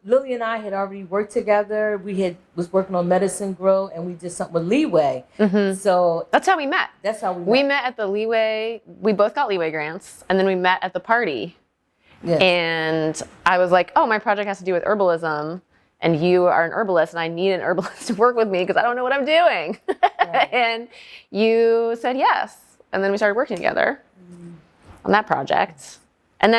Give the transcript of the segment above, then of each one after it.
Lily and I had already worked together. Was working on Medicine Grow, and we did something with Leeway. So that's how we met. We met at the Leeway. We both got Leeway grants, and then we met at the party. Yes. And I was like, oh, my project has to do with herbalism, and you are an herbalist, and I need an herbalist to work with me because I don't know what I'm doing. Right. And you said yes, and then we started working together on that project. And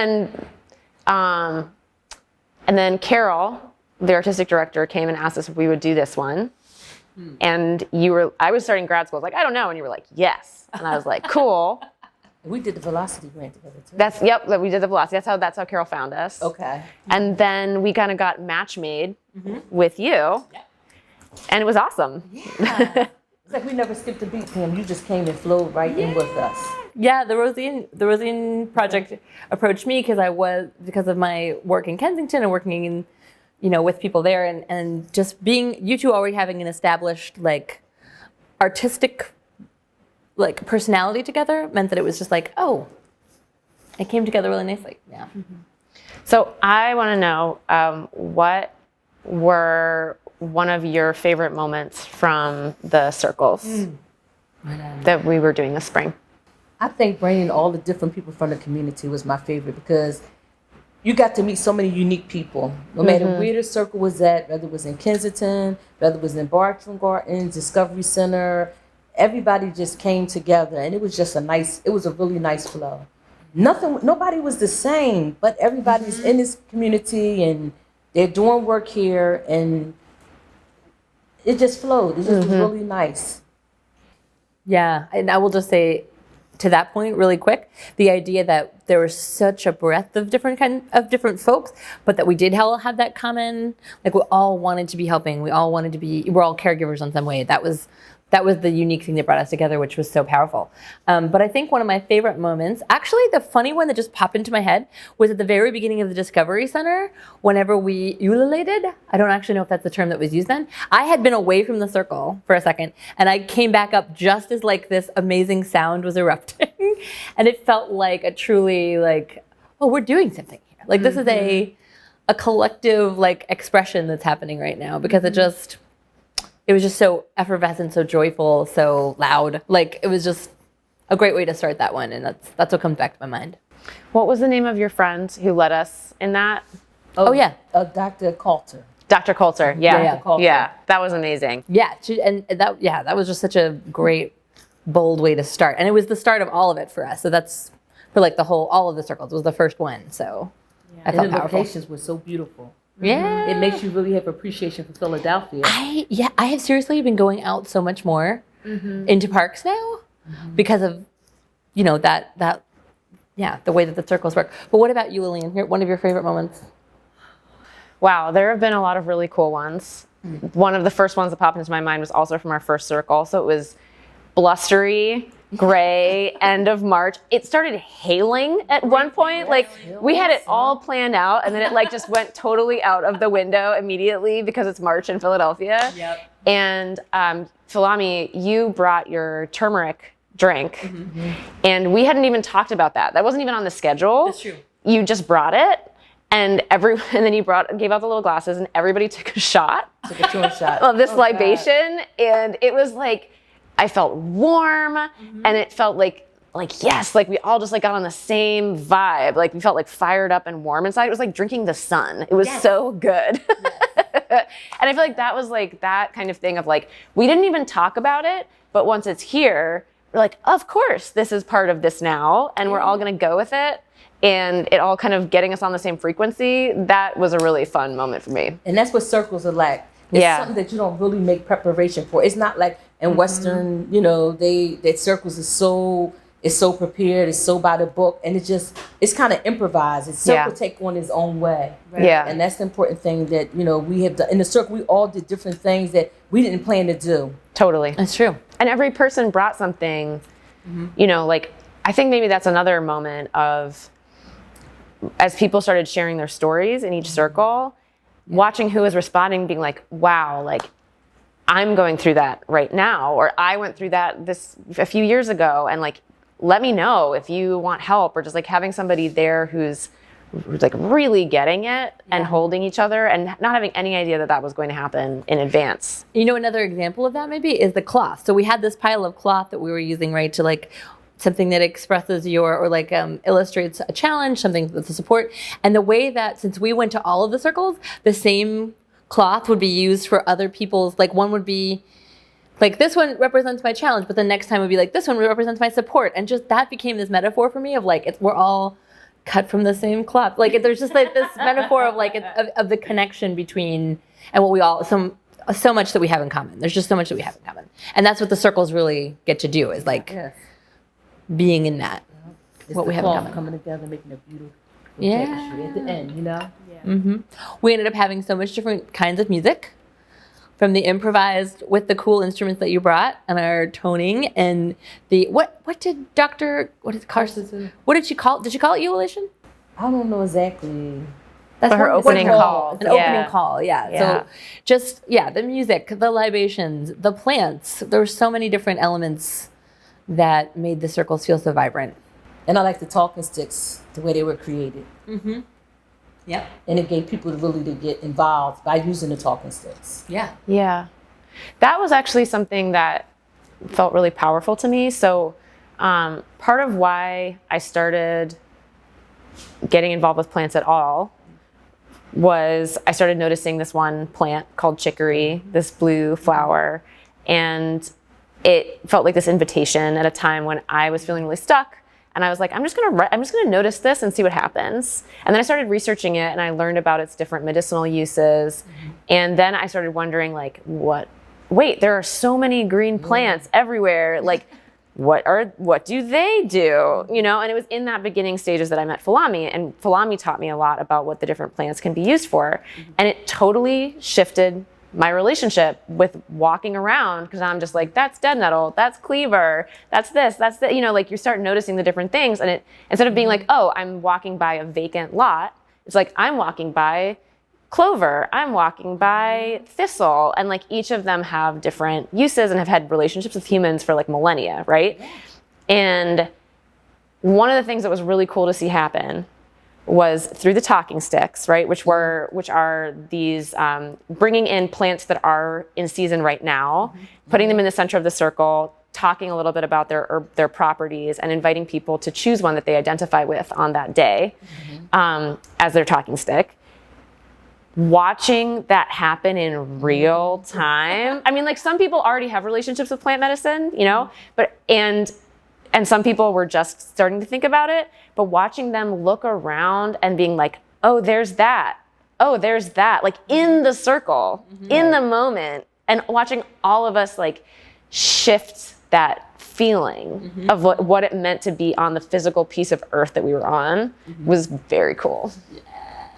then Carol, the artistic director, came and asked us if we would do this one. And I was starting grad school. I was like, I don't know. And you were like, yes. And I was like, cool. We did the Velocity grant together too. We did the Velocity. That's how Carol found us. Okay. And then we kind of got match made with you. Yeah. And it was awesome. Yeah. It's like we never skipped a beat, Pam. You just came and flowed right in with us. Yeah, the Rosine project approached me because of my work in Kensington and working in, with people there, and just being you two already having an established artistic personality together meant that it was just it came together really nicely. Yeah. So I want to know what were one of your favorite moments from the circles that we were doing this spring. I think bringing all the different people from the community was my favorite because you got to meet so many unique people. No matter where the circle was at, whether it was in Kensington, whether it was in Bartram Gardens, Discovery Center, everybody just came together, and it was just it was a really nice flow. Nobody was the same, but everybody's in this community, and they're doing work here, and it just flowed. It just was really nice. Yeah, and I will just say, to that point really quick, the idea that there was such a breadth of different folks, but that we did all have that common, we all wanted to be helping. We're all caregivers in some way. That was the unique thing that brought us together, which was so powerful. But I think one of my favorite moments, actually the funny one that just popped into my head, was at the very beginning of the Discovery Center, whenever we ululated. I don't actually know if that's the term that was used then. I had been away from the circle for a second, and I came back up just as this amazing sound was erupting. And it felt like a truly we're doing something here. This is a collective expression that's happening right now, because it was just so effervescent, so joyful, so loud. It was just a great way to start that one, and that's what comes back to my mind. What was the name of your friend who led us in that? Oh yeah, Dr. Coulter. Dr. Coulter, yeah. Coulter. Yeah, that was amazing. Yeah, that was just such a great, bold way to start, and it was the start of all of it for us. So that's for all of the circles. It was the first one, so I felt and the powerful. locations were so beautiful. Yeah. It makes you really have appreciation for Philadelphia. I have seriously been going out so much more into parks now because of, the way that the circles work. But what about you, Lillian? One of your favorite moments? Wow, there have been a lot of really cool ones. One of the first ones that popped into my mind was also from our first circle. So it was blustery, gray, end of March. It started hailing at one point. We had it all planned out, and then it just went totally out of the window immediately because it's March in Philadelphia. Yep. And Philami, you brought your turmeric drink, and we hadn't even talked about that. That wasn't even on the schedule. That's true. You just brought it. And then you gave out the little glasses, and everybody took a shot. Took a short shot of this libation, and it was I felt warm, and it felt yes, we all just got on the same vibe. We felt fired up and warm inside. It was like drinking the sun. It was so good. Yes. And I feel that was that kind of thing of we didn't even talk about it, but once it's here, we're of course this is part of this now, and we're all gonna go with it. And it all kind of getting us on the same frequency. That was a really fun moment for me. And that's what circles are like. It's something that you don't really make preparation for. It's not like in Western, that circles is so prepared, it's so by the book, and it's kind of improvised. It's circle take on its own way. Right? Yeah. And that's the important thing that, we have done. In the circle, we all did different things that we didn't plan to do. Totally. That's true. And every person brought something, I think maybe that's another moment of, as people started sharing their stories in each circle, watching who was responding, being wow, I'm going through that right now, or I went through that a few years ago, and let me know if you want help, or just having somebody there who's like really getting it and holding each other and not having any idea that that was going to happen in advance. You know, another example of that maybe is the cloth. So we had this pile of cloth that we were using, right, to like something that expresses or like illustrates a challenge, something with the support. And the way that, since we went to all of the circles, the same cloth would be used for other people's, like one would be like, this one represents my challenge, but the next time would be like, this one represents my support. And just that became this metaphor for me of like, we're all cut from the same cloth. Like there's just like this metaphor of like of the connection between and what we all so much that we have in common. There's just so much that we have in common, and that's what the circles really get to do is like being in that. It's what we have in common, coming together, making a beautiful tapestry at the end. You know. We ended up having so much different kinds of music, from the improvised with the cool instruments that you brought and our toning and the what did Carson what did she call it Eulation? I don't know exactly. That's her opening call. An opening call, So just the music, the libations, the plants. There were so many different elements that made the circles feel so vibrant. And I like the talking sticks, the way they were created. Yep. And it gave people the ability to get involved by using the talking sticks. Yeah. That was actually something that felt really powerful to me. So part of why I started getting involved with plants at all was I started noticing this one plant called chicory, this blue flower, and it felt like this invitation at a time when I was feeling really stuck. And I was like, I'm just gonna notice this and see what happens. And then I started researching it, and I learned about its different medicinal uses. And then I started wondering, like, wait, there are so many green plants everywhere. Like, what do they do? You know, and it was in that beginning stages that I met Falami, and Falami taught me a lot about what the different plants can be used for. And it totally shifted my relationship with walking around, because I'm just like, that's dead nettle, that's cleaver, that's this, that's that. You know, like you start noticing the different things, and it, instead of being like, oh, I'm walking by a vacant lot, it's like I'm walking by clover, I'm walking by thistle, and like each of them have different uses and have had relationships with humans for like millennia, right? And one of the things that was really cool to see happen was through the talking sticks, right? Which are these bringing in plants that are in season right now, putting them in the center of the circle, talking a little bit about their properties, and inviting people to choose one that they identify with on that day as their talking stick. Watching that happen in real time. I mean, like some people already have relationships with plant medicine, you know, and some people were just starting to think about it, but watching them look around and being like, oh, there's that. Oh, there's that. Like in the circle, in the moment, and watching all of us like shift that feeling of what it meant to be on the physical piece of earth that we were on was very cool.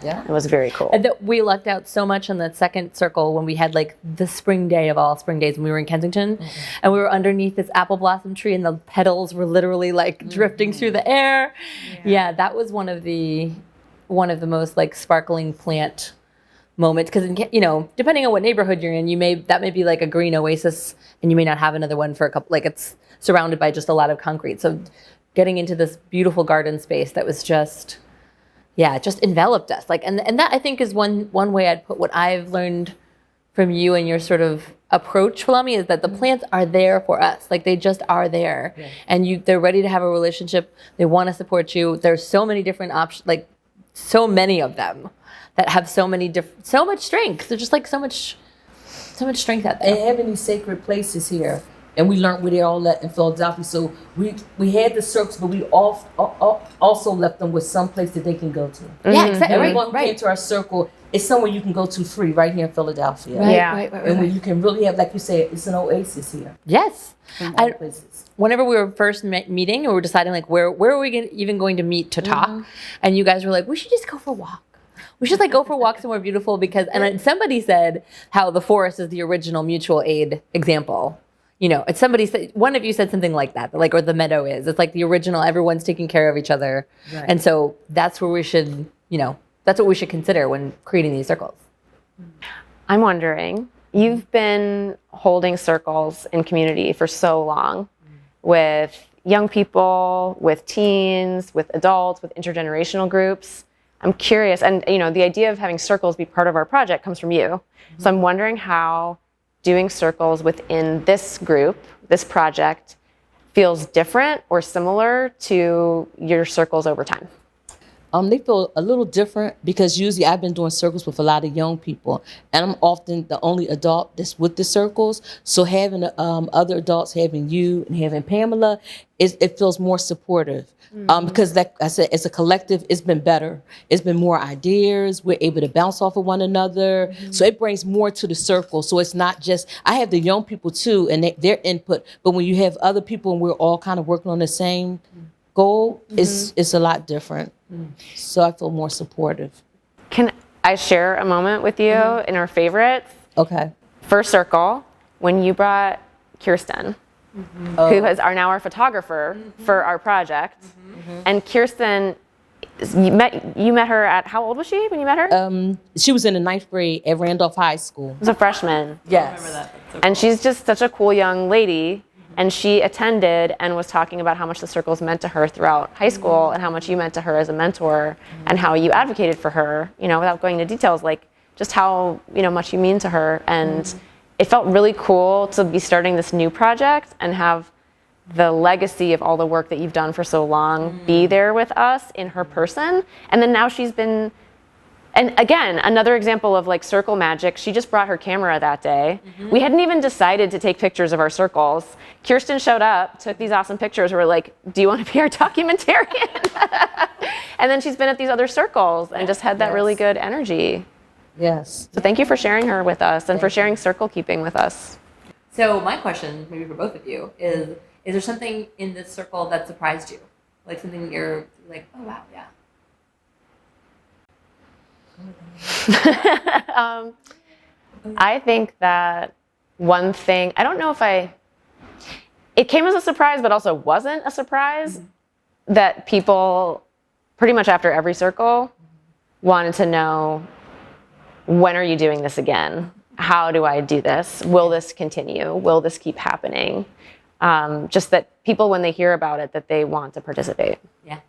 Yeah, it was very cool. And that we lucked out so much on the second circle when we had like the spring day of all spring days when we were in Kensington, and we were underneath this apple blossom tree, and the petals were literally like drifting through the air. Yeah, that was one of the most like sparkling plant moments, because you know, depending on what neighborhood you're in, that may be like a green oasis, and you may not have another one for a couple. Like it's surrounded by just a lot of concrete. So getting into this beautiful garden space that was just enveloped us. Like, and that I think is one way I'd put what I've learned from you and your sort of approach, Falami, is that the plants are there for us. Like they just are there, and they're ready to have a relationship. They want to support you. There's so many different options, like so many of them that have so much strength. There's just like so much strength out there. And having these sacred places here. And we learned where they're all at in Philadelphia. So we had the circles, but we also left them with some place that they can go to. Yeah, exactly. Everyone who came to our circle, it's somewhere you can go to free right here in Philadelphia. Right. And where you can really have, like you said, it's an oasis here. Yes. Whenever we were first meeting, and we were deciding like where are we even going to meet to talk, and you guys were like, we should just go for a walk. We should like go for a walk somewhere beautiful, because and somebody said how the forest is the original mutual aid example. You know, it's somebody said, one of you said something like that, like, or the meadow is. It's like the original, everyone's taking care of each other. Right. And so that's where we should, that's what we should consider when creating these circles. I'm wondering, you've been holding circles in community for so long with young people, with teens, with adults, with intergenerational groups. I'm curious, and the idea of having circles be part of our project comes from you. So I'm wondering how doing circles within this group, this project, feels different or similar to your circles over time. They feel a little different because usually I've been doing circles with a lot of young people, and I'm often the only adult that's with the circles. So having other adults, having you and having Pamela, it feels more supportive. Because like I said, as a collective, it's been better. It's been more ideas. We're able to bounce off of one another. So it brings more to the circle. So it's not just, I have the young people too, and their input. But when you have other people and we're all kind of working on the same goal, it's a lot different. So I feel more supportive. Can I share a moment with you in our favorites? Okay. First circle, when you brought Kirsten, who is now our photographer for our project. And Kirsten, you met her at, how old was she when you met her? She was in the 9th grade at Randolph High School. She was a freshman. Yes. I remember that. That's so And cool. she's just such a cool young lady. And she attended and was talking about how much the circles meant to her throughout high school and how much you meant to her as a mentor and how you advocated for her, without going into details, like just how, much you mean to her. And it felt really cool to be starting this new project and have the legacy of all the work that you've done for so long be there with us in her person. And then now she's been, and again, another example of like circle magic. She just brought her camera that day. We hadn't even decided to take pictures of our circles. Kirsten showed up, took these awesome pictures. We're like, do you want to be our documentarian? And then she's been at these other circles and just had that really good energy. Yes. So thank you for sharing her with us and for sharing circle keeping with us. So my question, maybe for both of you, is there something in this circle that surprised you? Like something you're like, oh wow, yeah. I think that one thing, I don't know if it came as a surprise, but also wasn't a surprise that people pretty much after every circle wanted to know, when are you doing this again? How do I do this? Will this continue? Will this keep happening? Just that people, when they hear about it, that they want to participate. Yeah.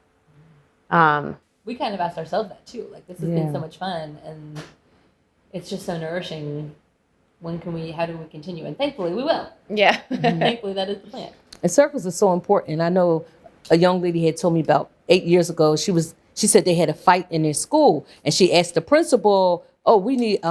We kind of asked ourselves that too. Like, this has been so much fun, and it's just so nourishing. How do we continue? And thankfully, we will. Yeah. Thankfully, that is the plan. And circles are so important. I know a young lady had told me about 8 years ago, she said they had a fight in their school, and she asked the principal, oh, we need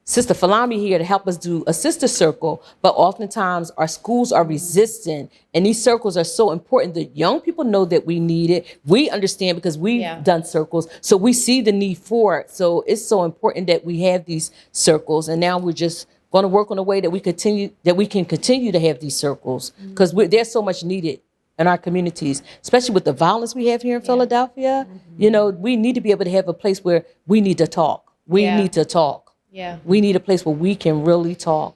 Sister Falami here to help us do a sister circle. But oftentimes our schools are resistant, and these circles are so important that young people know that we need it. We understand because we've done circles, so we see the need for it. So it's so important that we have these circles, and now we're just going to work on a way that we can continue to have these circles, because there's so much needed in our communities, especially with the violence we have here in Philadelphia. We need to be able to have a place where we need to talk. We need to talk. Yeah. We need a place where we can really talk,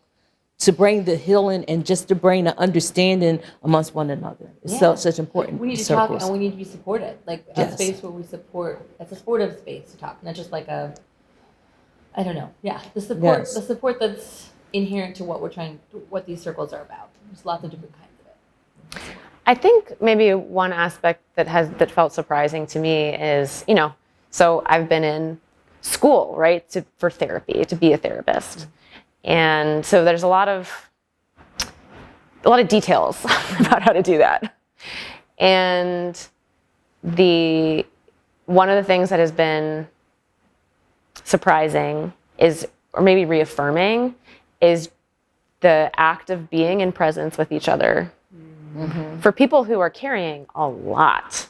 to bring the healing and just to bring the understanding amongst one another. It's such important. We need to circles. talk, and we need to be supported. Like a space where we support. It's a supportive space to talk, not just like I don't know. Yeah, the support. Yes. The support that's inherent to what these circles are about. There's lots of different kinds of it. I think maybe one aspect that felt surprising to me is, so I've been in school, right, for therapy, to be a therapist. And so there's a lot of details about how to do that. And one of the things that has been surprising or maybe reaffirming, is the act of being in presence with each other. For people who are carrying a lot.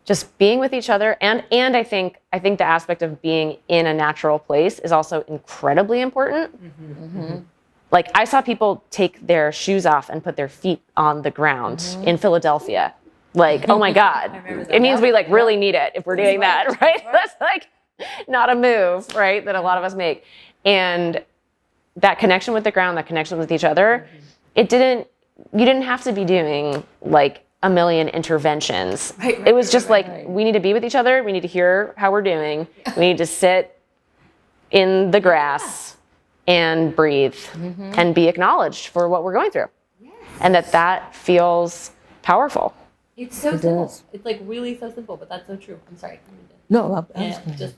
Just being with each other, and I think the aspect of being in a natural place is also incredibly important. Like, I saw people take their shoes off and put their feet on the ground in Philadelphia. Like, oh my God, it means we really need it if we're doing that, right? That's like not a move, right, that a lot of us make. And that connection with the ground, that connection with each other, you didn't have to be doing like a million interventions. It was just we need to be with each other. We need to hear how we're doing. We need to sit in the grass and breathe and be acknowledged for what we're going through. And that feels powerful. It's so It simple. does. It's like really so simple, but that's so true. I'm sorry. No, I Yeah, understand. just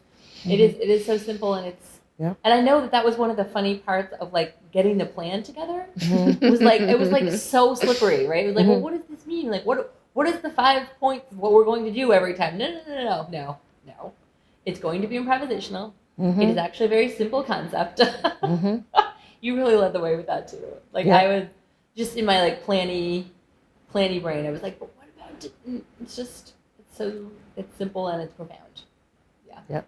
it is so simple, and it's Yeah. and I know that was one of the funny parts of like getting the plan together. It was like so slippery, right? It was like, well, what does this mean? Like, what is the 5 points of what we're going to do every time? No. It's going to be improvisational. It is actually a very simple concept. You really led the way with that too. Like Yeah. I was just in my like planny brain. I was like, but what about it? It's just it's simple and it's profound. Yeah. Yep.